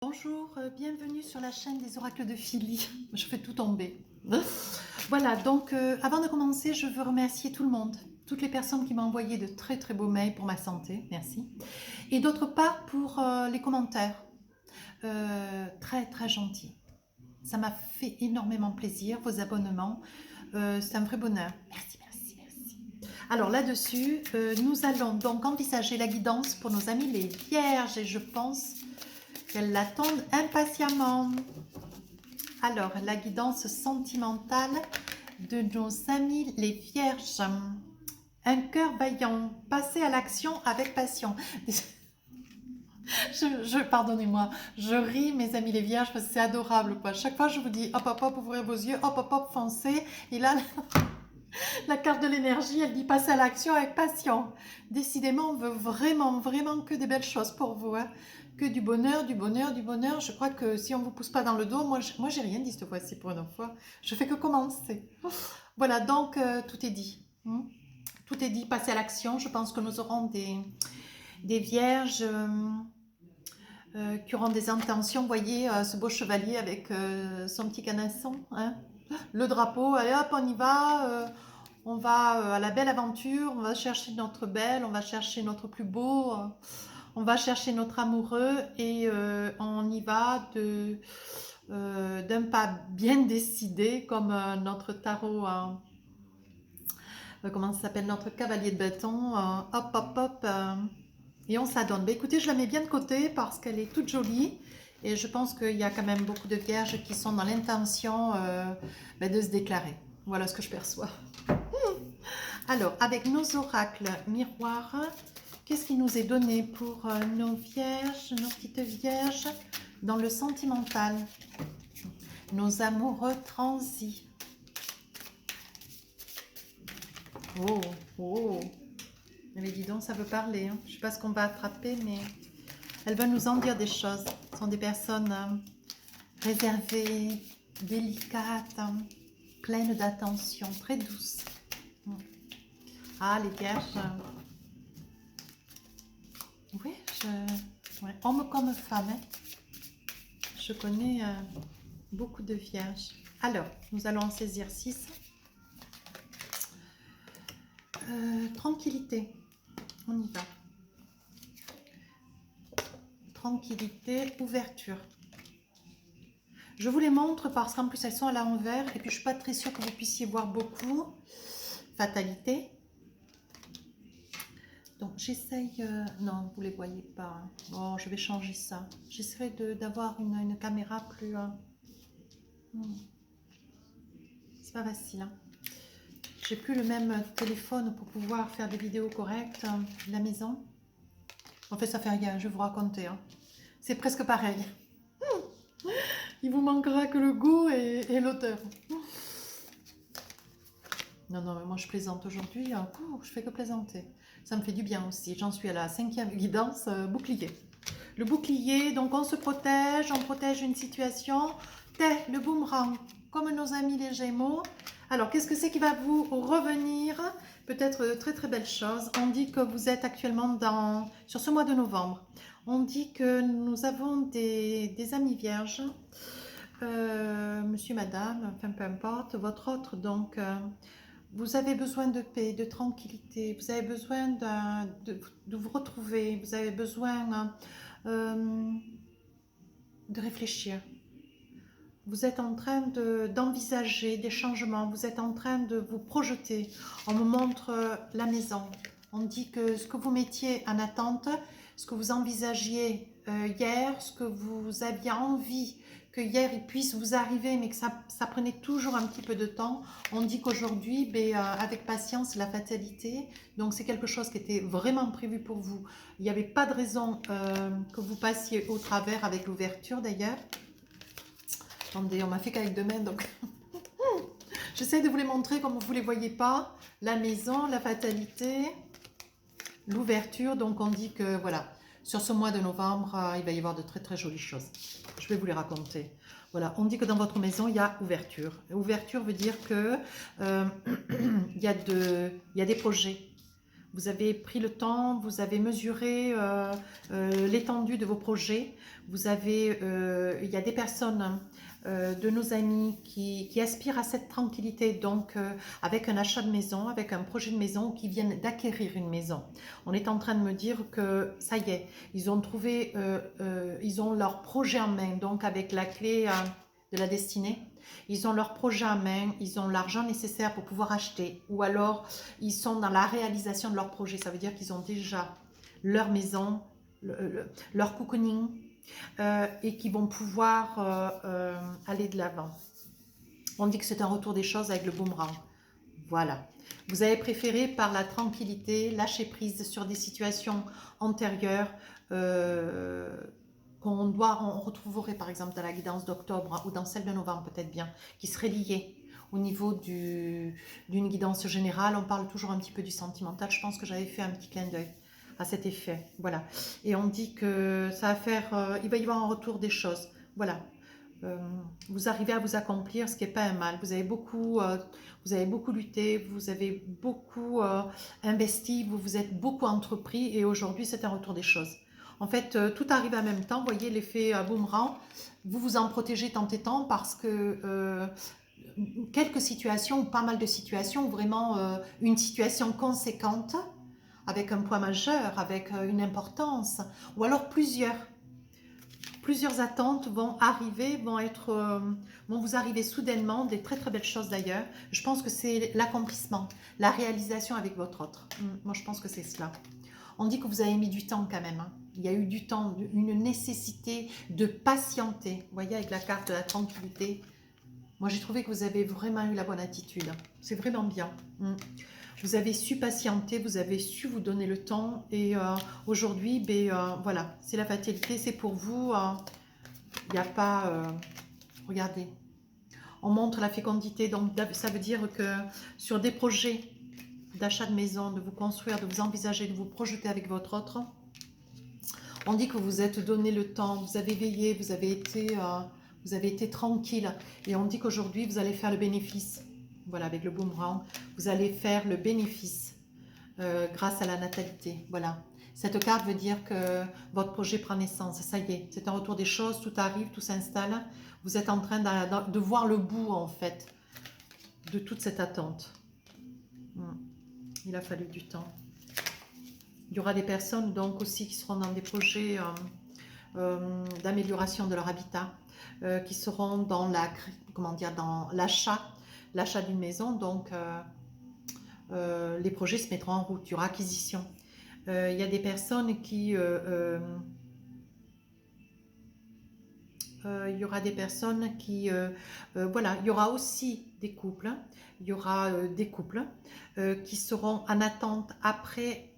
Bonjour, bienvenue sur la chaîne des oracles de Philly. Je fais tout tomber. Voilà, donc avant de commencer, je veux remercier tout le monde, toutes les personnes qui m'ont envoyé de très très beaux mails pour ma santé, merci. Et d'autre part pour les commentaires, très très gentils. Ça m'a fait énormément plaisir, vos abonnements, c'est un vrai bonheur. Merci, merci, merci. Alors là-dessus, nous allons donc envisager la guidance pour nos amis les vierges et je pense qu'elles l'attendent impatiemment. Alors, la guidance sentimentale de nos amis les vierges. Un cœur vaillant, passer à l'action avec passion. Pardonnez-moi, je ris mes amis les vierges parce que c'est adorable quoi. Chaque fois je vous dis hop hop hop, ouvrez vos yeux, hop hop hop, foncez. Et là, la carte de l'énergie, elle dit passer à l'action avec passion. Décidément, on veut vraiment, vraiment que des belles choses pour vous. Hein. Que du bonheur, du bonheur, du bonheur. Je crois que si on ne vous pousse pas dans le dos, moi j'ai rien dit cette fois-ci pour une fois. Je fais que commencer. Voilà, donc tout est dit. Tout est dit, passer à l'action. Je pense que nous aurons des vierges qui auront des intentions. Vous voyez, ce beau chevalier avec son petit canasson. Hein, le drapeau, allez hop, on y va. On va à la belle aventure, on va chercher notre belle, on va chercher notre plus beau, on va chercher notre amoureux et on y va d'un pas bien décidé comme notre tarot, comment ça s'appelle, notre cavalier de bâton, hop hop hop, et on s'adonne. Bah, écoutez, je la mets bien de côté parce qu'elle est toute jolie et je pense qu'il y a quand même beaucoup de vierges qui sont dans l'intention de se déclarer. Voilà ce que je perçois. Alors, avec nos oracles miroirs, qu'est-ce qui nous est donné pour nos vierges, nos petites vierges, dans le sentimental? Nos amoureux transis. Oh, oh. Mais dis donc, ça veut parler. Hein. Je ne sais pas ce qu'on va attraper, mais elles veulent nous en dire des choses. Ce sont des personnes réservées, délicates, pleines d'attention, très douces. Ah, les vierges. Oui, ouais, homme comme femme. Hein. Je connais beaucoup de vierges. Alors, nous allons en saisir 6. Tranquillité. On y va. Tranquillité, ouverture. Je vous les montre parce qu'en plus elles sont à l'envers et puis je ne suis pas très sûre que vous puissiez voir beaucoup. Fatalité. Donc j'essaye, non vous ne les voyez pas, bon je vais changer ça, j'essaierai d'avoir une caméra plus, c'est pas facile, hein. J'ai plus le même téléphone pour pouvoir faire des vidéos correctes de la maison, en fait ça fait rien, je vais vous raconter, hein. C'est presque pareil, il vous manquera que le goût et l'auteur. Non, non, moi je plaisante aujourd'hui, je fais que plaisanter. Ça me fait du bien aussi. J'en suis à la 5e guidance, bouclier. Le bouclier, donc on se protège, on protège une situation. Le boomerang, comme nos amis les Gémeaux. Alors, qu'est-ce que c'est qui va vous revenir? Peut-être de très très belles choses. On dit que vous êtes actuellement sur ce mois de novembre. On dit que nous avons des amis vierges. Monsieur, madame, enfin peu importe, votre autre, donc... vous avez besoin de paix, de tranquillité, vous avez besoin de vous retrouver, vous avez besoin de réfléchir. Vous êtes en train d'envisager des changements, vous êtes en train de vous projeter. On me montre la maison. On dit que ce que vous mettiez en attente, ce que vous envisagiez hier, ce que vous aviez envie que hier il puisse vous arriver, mais que ça prenait toujours un petit peu de temps. On dit qu'aujourd'hui, avec patience, la fatalité, donc c'est quelque chose qui était vraiment prévu pour vous. Il n'y avait pas de raison que vous passiez au travers avec l'ouverture d'ailleurs. Attendez, on m'a fait qu'avec deux mains, donc j'essaie de vous les montrer comme vous ne les voyez pas. La maison, la fatalité, l'ouverture, donc on dit que voilà, sur ce mois de novembre, il va y avoir de très très jolies choses. Je vais vous les raconter. Voilà, on dit que dans votre maison, il y a ouverture. Ouverture veut dire que il y a des projets. Vous avez pris le temps, vous avez mesuré l'étendue de vos projets. Vous avez, il y a des personnes de nos amis qui aspirent à cette tranquillité, donc avec un achat de maison, avec un projet de maison, qui viennent d'acquérir une maison. On est en train de me dire que ça y est, ils ont trouvé, ils ont leur projet en main, donc avec la clé de la destinée. Ils ont leur projet en main, ils ont l'argent nécessaire pour pouvoir acheter, ou alors ils sont dans la réalisation de leur projet. Ça veut dire qu'ils ont déjà leur maison, leur cocooning, et qui vont pouvoir aller de l'avant. On dit que c'est un retour des choses avec le boomerang. Voilà. Vous avez préféré par la tranquillité, lâcher prise sur des situations antérieures on retrouverait par exemple dans la guidance d'octobre ou dans celle de novembre peut-être bien, qui seraient liées au niveau d'une guidance générale. On parle toujours un petit peu du sentimental. Je pense que j'avais fait un petit clin d'œil à cet effet. Voilà. Et on dit que ça va faire, il va y avoir un retour des choses. Voilà. Vous arrivez à vous accomplir, ce qui n'est pas un mal. Vous avez beaucoup lutté, vous avez beaucoup investi, vous vous êtes beaucoup entrepris et aujourd'hui c'est un retour des choses. En fait, tout arrive en même temps. Vous voyez l'effet boomerang. Vous vous en protégez tant et tant parce que quelques situations, ou pas mal de situations, vraiment une situation conséquente, avec un poids majeur, avec une importance, ou alors plusieurs attentes vont arriver, vont vous arriver soudainement, des très très belles choses d'ailleurs. Je pense que c'est l'accomplissement, la réalisation avec votre autre. Moi je pense que c'est cela. On dit que vous avez mis du temps quand même. Hein. Il y a eu du temps, une nécessité de patienter. Vous voyez avec la carte de la tranquillité. Moi j'ai trouvé que vous avez vraiment eu la bonne attitude. C'est vraiment bien. Vous avez su patienter, vous avez su vous donner le temps et aujourd'hui, voilà, c'est la fatalité, c'est pour vous. Il n'y a pas... regardez, on montre la fécondité, donc ça veut dire que sur des projets d'achat de maison, de vous construire, de vous envisager, de vous projeter avec votre autre, on dit que vous êtes donné le temps, vous avez veillé, vous avez été tranquille et on dit qu'aujourd'hui, vous allez faire le bénéfice. Voilà, avec le boomerang, vous allez faire le bénéfice grâce à la natalité. Voilà. Cette carte veut dire que votre projet prend naissance. Ça y est, c'est un retour des choses, tout arrive, tout s'installe. Vous êtes en train de voir le bout, en fait, de toute cette attente. Il a fallu du temps. Il y aura des personnes, donc, aussi qui seront dans des projets d'amélioration de leur habitat, qui seront dans dans l'achat d'une maison, donc les projets se mettront en route, il y aura acquisition. Il y a des personnes qui... il y aura des personnes qui... voilà, il y aura aussi des couples, hein, il y aura des couples qui seront en attente après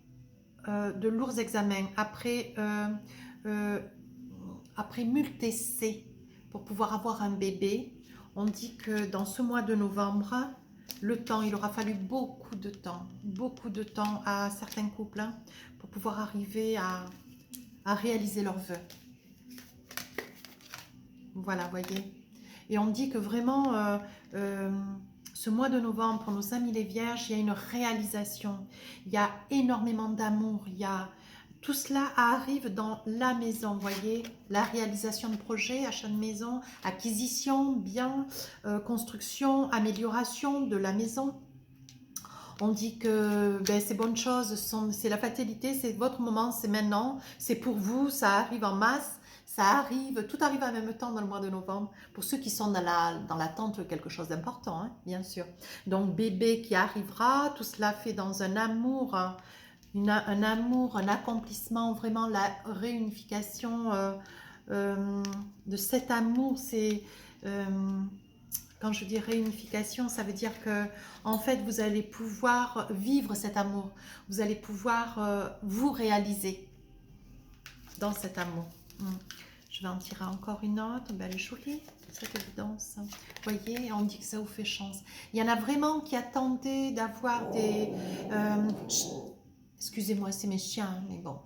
de lourds examens, après multes essais pour pouvoir avoir un bébé. On dit que dans ce mois de novembre, le temps, il aura fallu beaucoup de temps à certains couples hein, pour pouvoir arriver à réaliser leurs vœux. Voilà, voyez. Et on dit que vraiment, ce mois de novembre, pour nos amis les vierges, il y a une réalisation. Il y a énormément d'amour. Tout cela arrive dans la maison, vous voyez. La réalisation de projets, achat de maison, acquisition, bien, construction, amélioration de la maison. On dit que ces bonnes choses, c'est la fatalité, c'est votre moment, c'est maintenant, c'est pour vous, ça arrive en masse. Ça arrive, tout arrive en même temps dans le mois de novembre, pour ceux qui sont dans l'attente de quelque chose d'important, hein, bien sûr. Donc, bébé qui arrivera, tout cela fait dans un amour, un accomplissement, vraiment la réunification de cet amour. C'est, quand je dis réunification, ça veut dire que, en fait, vous allez pouvoir vivre cet amour. Vous allez pouvoir vous réaliser dans cet amour. Je vais en tirer encore une autre. Elle est jolie, cette évidence. Vous voyez, on dit que ça vous fait chance. Il y en a vraiment qui attendaient d'avoir des... excusez-moi, c'est mes chiens, mais bon.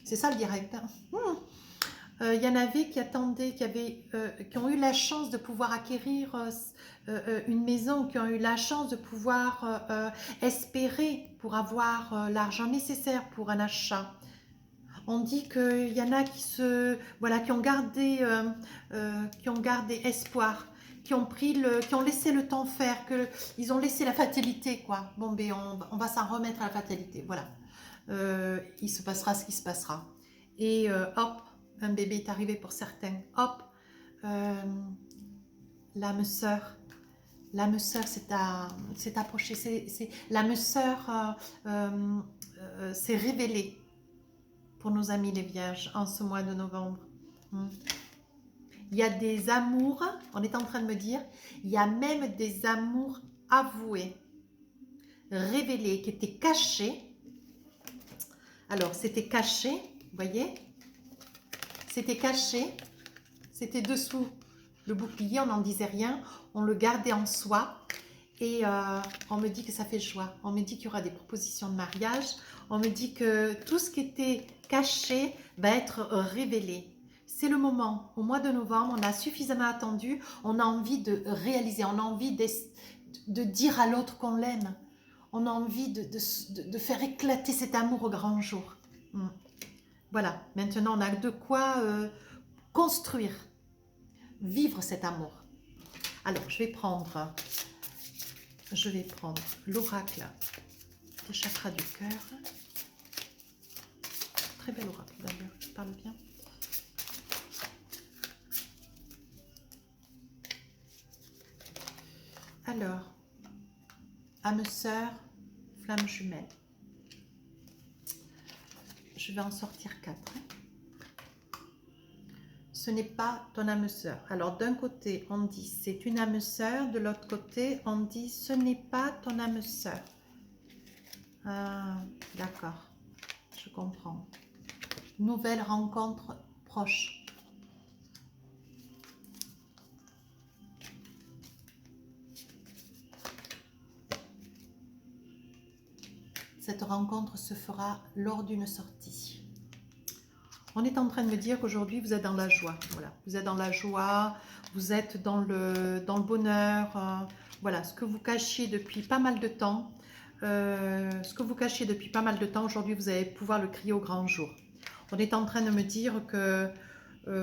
C'est ça le direct. Hein. Il y en avait qui attendaient, qui ont eu la chance de pouvoir acquérir une maison, qui ont eu la chance de pouvoir espérer pour avoir l'argent nécessaire pour un achat. On dit qu'il y en a voilà, qui ont gardé espoir, qui ont laissé le temps faire, ils ont laissé la fatalité, quoi. Bon, ben on va s'en remettre à la fatalité, voilà. Il se passera ce qui se passera. Et hop, un bébé est arrivé pour certains. Hop, l'âme sœur s'est approchée. L'âme sœur s'est révélée pour nos amis les vierges en ce mois de novembre. Il y a des amours, on est en train de me dire, il y a même des amours avoués, révélés, qui étaient cachés. Alors, c'était caché, vous voyez, c'était caché, c'était dessous le bouclier, on n'en disait rien, on le gardait en soi. Et on me dit que ça fait joie, on me dit qu'il y aura des propositions de mariage, on me dit que tout ce qui était caché va être révélé. C'est le moment, au mois de novembre, on a suffisamment attendu, on a envie de réaliser, on a envie de dire à l'autre qu'on l'aime, on a envie de faire éclater cet amour au grand jour. Voilà, maintenant on a de quoi construire, vivre cet amour. Alors, je vais prendre l'oracle des chakras du cœur. Très bel oracle d'ailleurs, je parle bien. Alors, âme sœur, flamme jumelle. Je vais en sortir 4. Ce n'est pas ton âme sœur. Alors d'un côté on dit c'est une âme sœur, de l'autre côté on dit ce n'est pas ton âme sœur. Ah, d'accord, je comprends. Nouvelle rencontre proche. Cette rencontre se fera lors d'une sortie. On est en train de me dire qu'aujourd'hui, vous êtes dans la joie. Voilà. Vous êtes dans la joie, vous êtes dans le bonheur. Voilà, ce que vous cachiez depuis pas mal de temps. Aujourd'hui, vous allez pouvoir le crier au grand jour. On est en train de me dire que,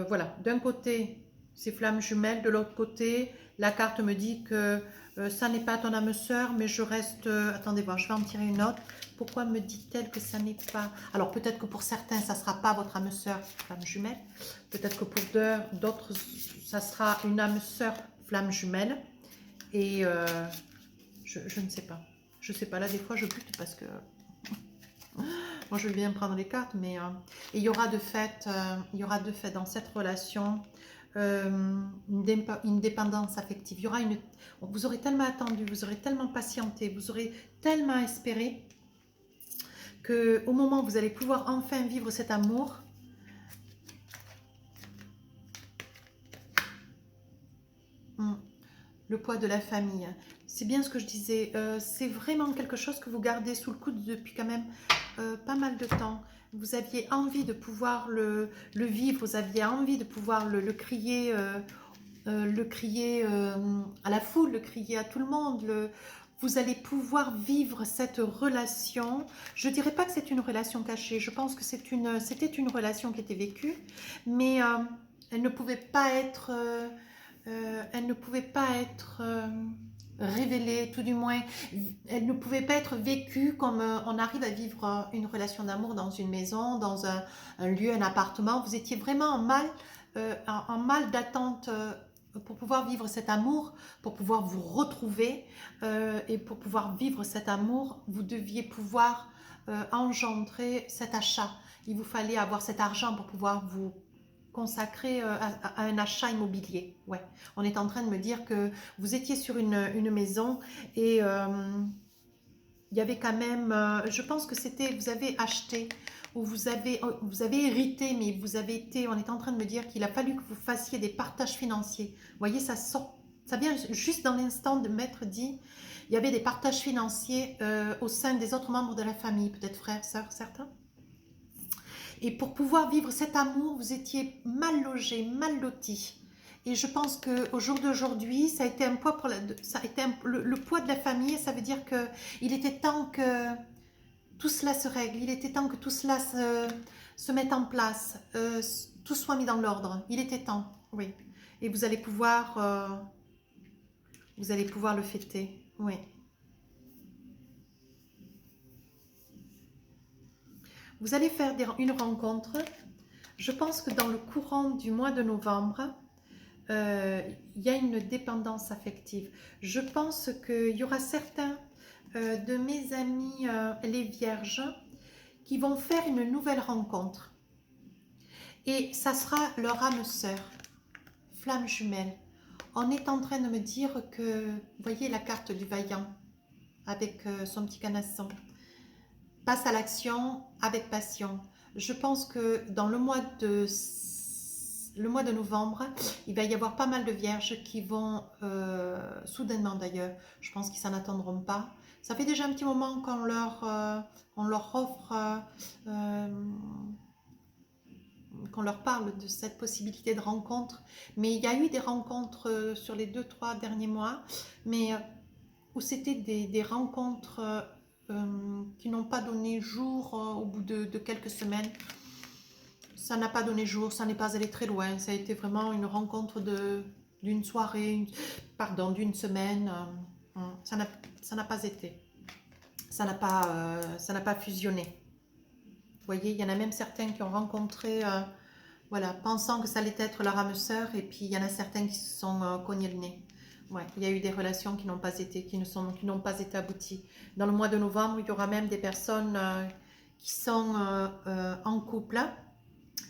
voilà, d'un côté, c'est flamme jumelle, de l'autre côté, la carte me dit que ça n'est pas ton âme sœur, mais je reste... attendez voir, je vais en tirer une autre. Pourquoi me dit-elle que ça n'est pas... Alors peut-être que pour certains, ça ne sera pas votre âme sœur, flamme jumelle. Peut-être que pour d'autres, ça sera une âme sœur, flamme jumelle. Et je ne sais pas. Je ne sais pas, là des fois je bute parce que... Moi je veux bien prendre les cartes, mais... et il y aura de fait dans cette relation... une dépendance affective. Il y aura vous aurez tellement attendu, vous aurez tellement patienté, vous aurez tellement espéré qu'au moment où vous allez pouvoir enfin vivre cet amour, le poids de la famille, c'est bien ce que je disais, c'est vraiment quelque chose que vous gardez sous le coude depuis quand même pas mal de temps. Vous aviez envie de pouvoir le vivre, vous aviez envie de pouvoir le crier, à la foule, le crier à tout le monde. Vous allez pouvoir vivre cette relation. Je ne dirais pas que c'est une relation cachée, je pense que c'était une relation qui était vécue, mais elle ne pouvait pas être... révélée, tout du moins, elle ne pouvait pas être vécue comme on arrive à vivre une relation d'amour dans une maison, dans un lieu, un appartement. Vous étiez vraiment en mal d'attente pour pouvoir vivre cet amour, pour pouvoir vous retrouver et pour pouvoir vivre cet amour, vous deviez pouvoir engendrer cet achat. Il vous fallait avoir cet argent pour pouvoir vous consacré à un achat immobilier. Ouais. On est en train de me dire que vous étiez sur une maison et il y avait quand même, je pense que c'était, vous avez acheté ou vous avez hérité, mais vous avez été, on est en train de me dire qu'il a fallu que vous fassiez des partages financiers. Vous voyez, ça sort, ça vient juste dans l'instant de m'être dit, il y avait des partages financiers au sein des autres membres de la famille, peut-être frères, sœurs, certains. Et pour pouvoir vivre cet amour, vous étiez mal logé, mal loti. Et je pense qu'au jour d'aujourd'hui, ça a été un poids pour ça a été le poids de la famille. Ça veut dire qu'il était temps que tout cela se règle. Il était temps que tout cela se mette en place. Tout soit mis dans l'ordre. Il était temps, oui. Et vous allez pouvoir le fêter, oui. Vous allez faire une rencontre. Je pense que dans le courant du mois de novembre, il y a une dépendance affective. Je pense qu'il y aura certains de mes amis, les vierges, qui vont faire une nouvelle rencontre. Et ça sera leur âme sœur, flamme jumelle. On est en train de me dire que, vous voyez la carte du vaillant, avec son petit canasson. Passe à l'action avec passion. Je pense que dans le mois de novembre, il va y avoir pas mal de vierges qui vont, soudainement d'ailleurs, je pense qu'ils s'en attendront pas. Ça fait déjà un petit moment qu'on leur offre, qu'on leur parle de cette possibilité de rencontre. Mais il y a eu des rencontres sur les 2-3 derniers mois, mais où c'était des rencontres qui n'ont pas donné jour au bout de quelques semaines. Ça n'a pas donné jour, ça n'est pas allé très loin. Ça a été vraiment une rencontre d'une soirée, d'une semaine. Ça n'a pas été. Ça n'a pas fusionné. Vous voyez, il y en a même certains qui ont rencontré, voilà, pensant que ça allait être leur âme sœur, et puis il y en a certains qui se sont cognés le nez. Ouais, il y a eu des relations qui n'ont pas été abouties. Dans le mois de novembre, il y aura même des personnes qui sont en couple,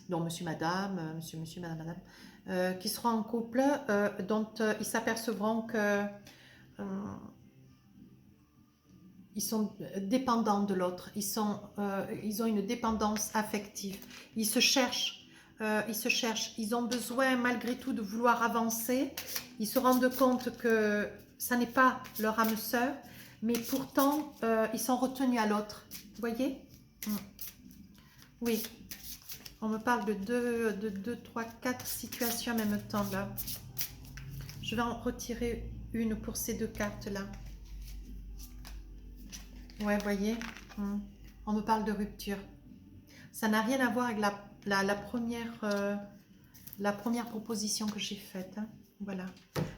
dont monsieur, madame, monsieur, madame, madame, qui seront en couple, dont ils s'apercevront que ils sont dépendants de l'autre, ils ont une dépendance affective, ils se cherchent, ils ont besoin malgré tout de vouloir avancer, ils se rendent compte que ça n'est pas leur âme sœur, mais pourtant ils sont retenus à l'autre, vous voyez? Oui, on me parle de 2, 3, 4 situations en même temps là. Je vais en retirer une pour ces 2 cartes là. Ouais, vous voyez, on me parle de rupture. Ça n'a rien à voir avec la première proposition que j'ai faite. Hein. Voilà.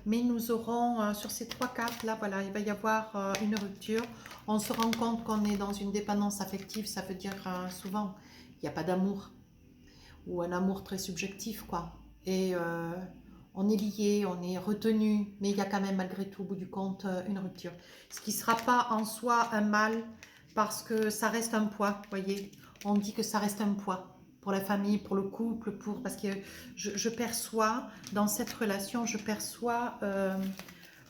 Mais nous aurons, sur ces 3 cartes là, voilà, il va y avoir une rupture. On se rend compte qu'on est dans une dépendance affective. Ça veut dire souvent, il n'y a pas d'amour. Ou un amour très subjectif, quoi. Et on est lié, on est retenu, mais il y a quand même malgré tout, au bout du compte, une rupture. Ce qui ne sera pas en soi un mal, parce que ça reste un poids, vous voyez. On dit que ça reste un poids pour la famille, pour le couple, parce que je perçois, dans cette relation, je perçois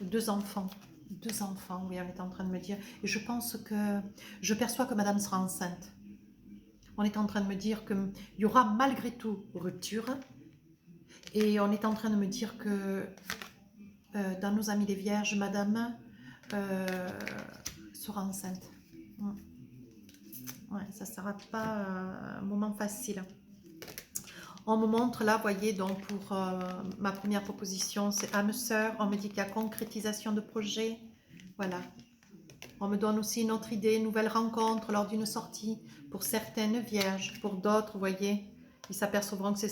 2 enfants. 2 enfants, oui, on est en train de me dire. Et je perçois que madame sera enceinte. On est en train de me dire qu'il y aura malgré tout rupture. Et on est en train de me dire que dans nos amis les vierges, madame sera enceinte. Ouais, ça ne sera pas un moment facile. On me montre là, vous voyez, donc pour ma première proposition, c'est âme sœur. On me dit qu'il y a concrétisation de projet. Voilà. On me donne aussi une autre idée, une nouvelle rencontre lors d'une sortie pour certaines vierges. Pour d'autres, vous voyez, ils s'apercevront que ce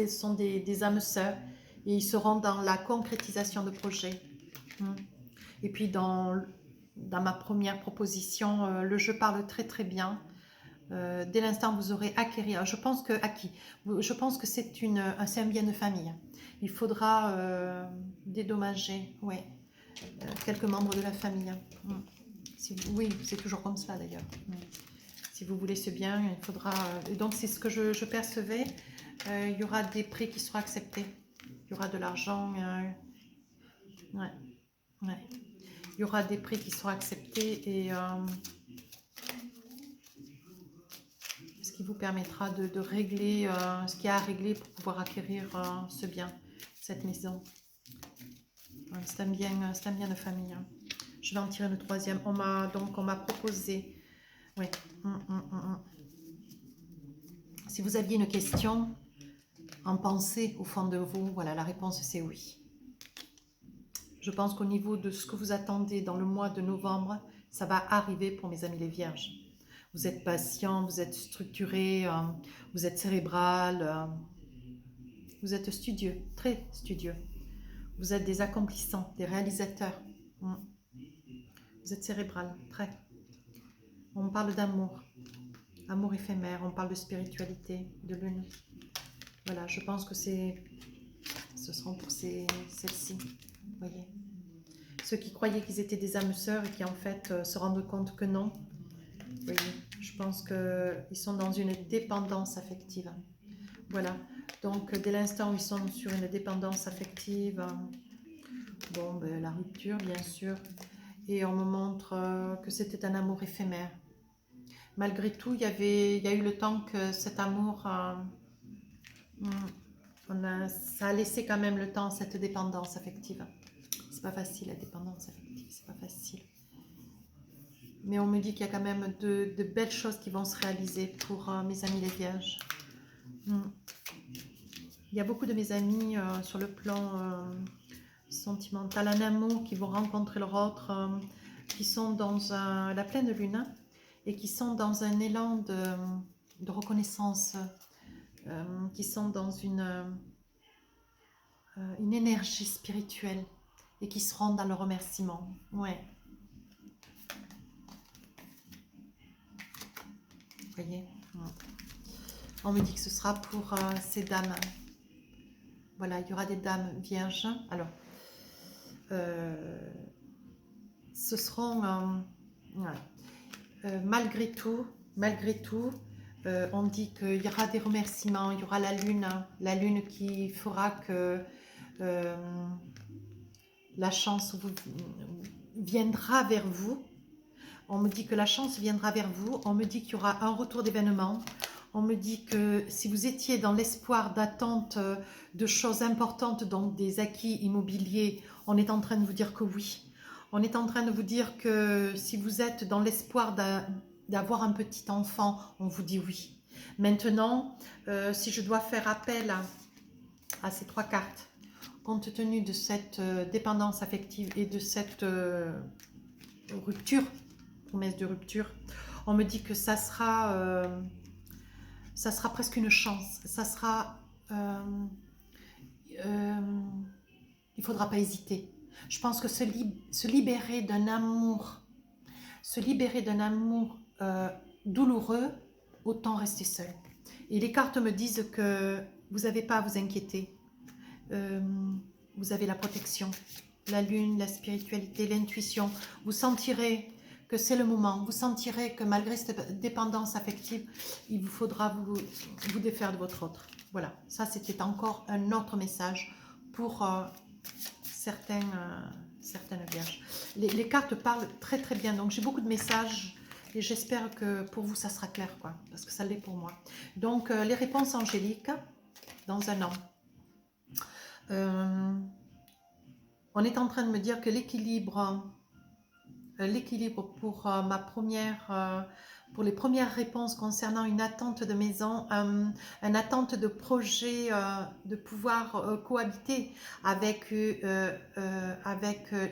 sont des âmes sœurs et ils seront dans la concrétisation de projets. Et puis dans ma première proposition, le jeu parle très très bien. Dès l'instant où vous aurez acquis, je pense que c'est un bien de famille. Il faudra dédommager, ouais. Quelques membres de la famille. Oui, c'est toujours comme ça d'ailleurs. Si vous voulez ce bien, il faudra... donc c'est ce que je percevais. Il y aura des prêts qui seront acceptés. Il y aura de l'argent. Ouais. Il y aura des prêts qui seront acceptés et ce qui vous permettra de régler ce qu'il y a à régler pour pouvoir acquérir ce bien, cette maison. C'est un bien de famille. Hein. Je vais en tirer le 3e. On m'a proposé. Oui. Si vous aviez une question en pensée au fond de vous, voilà, la réponse c'est oui. Je pense qu'au niveau de ce que vous attendez dans le mois de novembre, ça va arriver pour mes amis les vierges. Vous êtes patient, vous êtes structuré, vous êtes cérébral, vous êtes studieux, très studieux. Vous êtes des accomplissants, des réalisateurs. Vous êtes cérébral, très. On parle d'amour, amour éphémère, on parle de spiritualité, de lune. Voilà, je pense que ce seront pour celles-ci, voyez. Ceux qui croyaient qu'ils étaient des âmes sœurs et qui en fait se rendent compte que non. Vous voyez, je pense qu'ils sont dans une dépendance affective. Voilà, donc dès l'instant où ils sont sur une dépendance affective, bon, ben, la rupture bien sûr, et on me montre que c'était un amour éphémère. Malgré tout, il y a eu le temps que cet amour, ça a laissé quand même le temps, cette dépendance affective. C'est pas facile la dépendance affective, c'est pas facile. Mais on me dit qu'il y a quand même de belles choses qui vont se réaliser pour mes amis les vierges. Il y a beaucoup de mes amis sur le plan sentimental, en amour, qui vont rencontrer leur autre, qui sont dans la pleine lune et qui sont dans un élan de reconnaissance, qui sont dans une énergie spirituelle et qui seront dans le remerciement. Ouais. Vous voyez, on me dit que ce sera pour ces dames. Voilà, il y aura des dames vierges. Alors, ce seront, malgré tout, on dit qu'il y aura des remerciements, il y aura la lune qui fera que la chance viendra vers vous. On me dit que la chance viendra vers vous, on me dit qu'il y aura un retour d'événements, on me dit que si vous étiez dans l'espoir d'attente de choses importantes, donc des acquis immobiliers, on est en train de vous dire que oui. On est en train de vous dire que si vous êtes dans l'espoir d'avoir un petit enfant, on vous dit oui. Maintenant, si je dois faire appel à ces trois cartes, compte tenu de cette dépendance affective et de cette rupture, promesse de rupture, on me dit que ça sera presque une chance, ça sera, il ne faudra pas hésiter. Je pense que se libérer d'un amour, douloureux, autant rester seul. Et les cartes me disent que vous n'avez pas à vous inquiéter, vous avez la protection, la lune, la spiritualité, l'intuition, vous sentirez que c'est le moment, vous sentirez que malgré cette dépendance affective, il vous faudra vous défaire de votre autre. Voilà, ça c'était encore un autre message pour certaines vierges. Les cartes parlent très très bien, donc j'ai beaucoup de messages et j'espère que pour vous ça sera clair, quoi, parce que ça l'est pour moi. Donc les réponses angéliques dans un an. On est en train de me dire que l'équilibre pour pour les premières réponses concernant une attente de maison, une attente de projet, de pouvoir cohabiter avec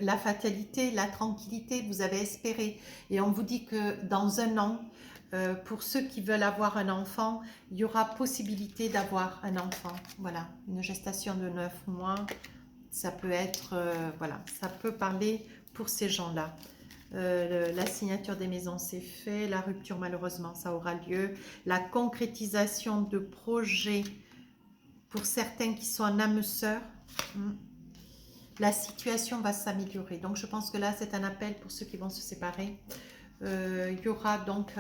la fatalité, la tranquillité, vous avez espéré. Et on vous dit que dans un an, pour ceux qui veulent avoir un enfant, il y aura possibilité d'avoir un enfant. Voilà, une gestation de 9 mois, ça peut être, voilà, ça peut parler pour ces gens-là. La signature des maisons, c'est fait. La rupture, malheureusement, ça aura lieu. La concrétisation de projets pour certains qui sont en âme sœur. La situation va s'améliorer. Donc, je pense que là, c'est un appel pour ceux qui vont se séparer. Il y aura donc...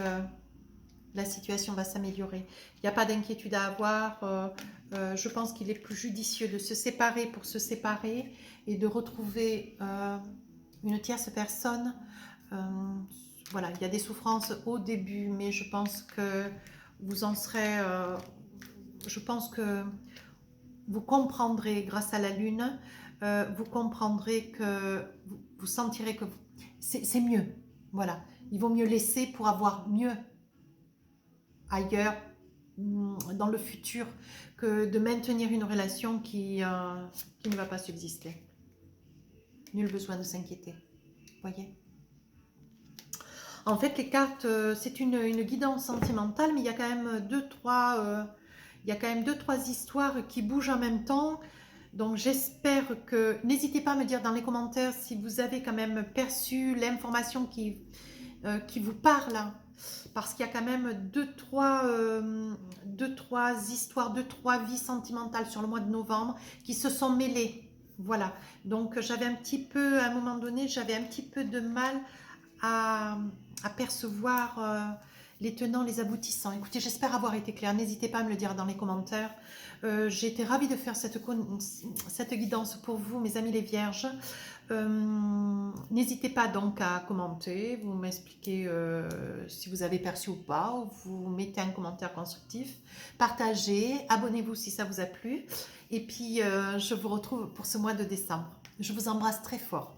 la situation va s'améliorer. Il n'y a pas d'inquiétude à avoir. Je pense qu'il est plus judicieux de se séparer pour se séparer et de retrouver une tierce personne. Voilà, il y a des souffrances au début, mais je pense que vous en serez... je pense que vous comprendrez grâce à la lune, vous comprendrez que vous sentirez que c'est mieux. Voilà, il vaut mieux laisser pour avoir mieux ailleurs dans le futur que de maintenir une relation qui ne va pas subsister. Nul besoin de s'inquiéter. Voyez. En fait, les cartes, c'est une guidance sentimentale, mais il y a quand même deux, trois histoires qui bougent en même temps. Donc j'espère que... N'hésitez pas à me dire dans les commentaires si vous avez quand même perçu l'information qui vous parle. Parce qu'il y a quand même deux, trois histoires, deux, trois vies sentimentales sur le mois de novembre qui se sont mêlées. Voilà. Donc j'avais un petit peu, à un moment donné, j'avais un petit peu de mal à percevoir les tenants, les aboutissants. Écoutez, j'espère avoir été claire. N'hésitez pas à me le dire dans les commentaires. J'ai été ravie de faire cette guidance pour vous, mes amis les vierges. N'hésitez pas donc à commenter, vous m'expliquez si vous avez perçu ou pas, ou vous mettez un commentaire constructif, partagez, abonnez-vous si ça vous a plu, et puis je vous retrouve pour ce mois de décembre. Je vous embrasse très fort.